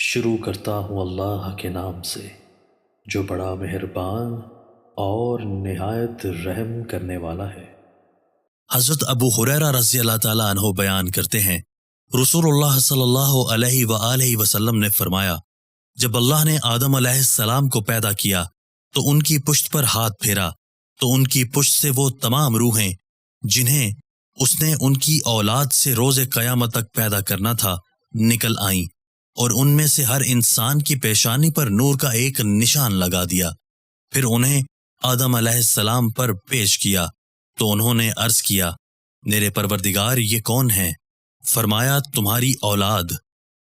شروع کرتا ہوں اللہ کے نام سے جو بڑا مہربان اور نہایت رحم کرنے والا ہے۔ حضرت ابو ہریرہ رضی اللہ تعالیٰ عنہ بیان کرتے ہیں، رسول اللہ صلی اللہ علیہ وآلہ وسلم نے فرمایا، جب اللہ نے آدم علیہ السلام کو پیدا کیا تو ان کی پشت پر ہاتھ پھیرا تو ان کی پشت سے وہ تمام روحیں جنہیں اس نے ان کی اولاد سے روز قیامت تک پیدا کرنا تھا نکل آئیں، اور ان میں سے ہر انسان کی پیشانی پر نور کا ایک نشان لگا دیا۔ پھر انہیں آدم علیہ السلام پر پیش کیا تو انہوں نے عرض کیا، میرے پروردگار یہ کون ہیں؟ فرمایا، تمہاری اولاد۔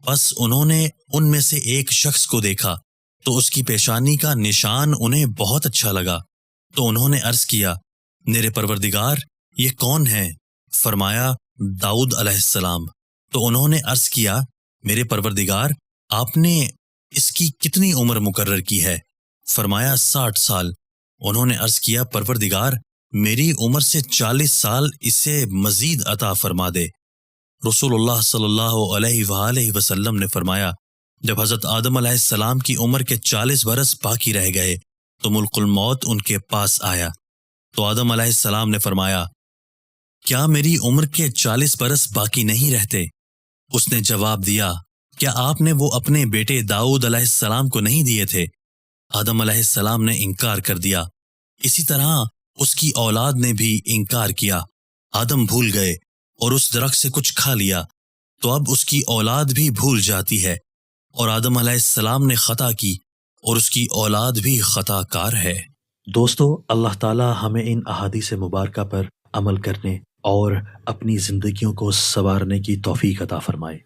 پس انہوں نے ان میں سے ایک شخص کو دیکھا تو اس کی پیشانی کا نشان انہیں بہت اچھا لگا، تو انہوں نے عرض کیا، میرے پروردگار یہ کون ہیں؟ فرمایا، داؤد علیہ السلام۔ تو انہوں نے عرض کیا، میرے پروردگار آپ نے اس کی کتنی عمر مقرر کی ہے؟ فرمایا، 60 سال۔ انہوں نے عرض کیا، پروردگار میری عمر سے 40 سال اسے مزید عطا فرما دے۔ رسول اللہ صلی اللہ علیہ وآلہ وسلم نے فرمایا، جب حضرت آدم علیہ السلام کی عمر کے 40 برس باقی رہ گئے تو ملک الموت ان کے پاس آیا، تو آدم علیہ السلام نے فرمایا، کیا میری عمر کے 40 برس باقی نہیں رہتے؟ اس نے جواب دیا، کیا آپ نے وہ اپنے بیٹے داؤد علیہ السلام کو نہیں دیے تھے؟ آدم علیہ السلام نے انکار کر دیا۔ اسی طرح اس کی اولاد نے بھی انکار کیا۔ آدم بھول گئے اور اس درخت سے کچھ کھا لیا، تو اب اس کی اولاد بھی بھول جاتی ہے، اور آدم علیہ السلام نے خطا کی اور اس کی اولاد بھی خطا کار ہے۔ دوستو، اللہ تعالی ہمیں ان احادیث مبارکہ پر عمل کرنے اور اپنی زندگیوں کو سنوارنے کی توفیق عطا فرمائے۔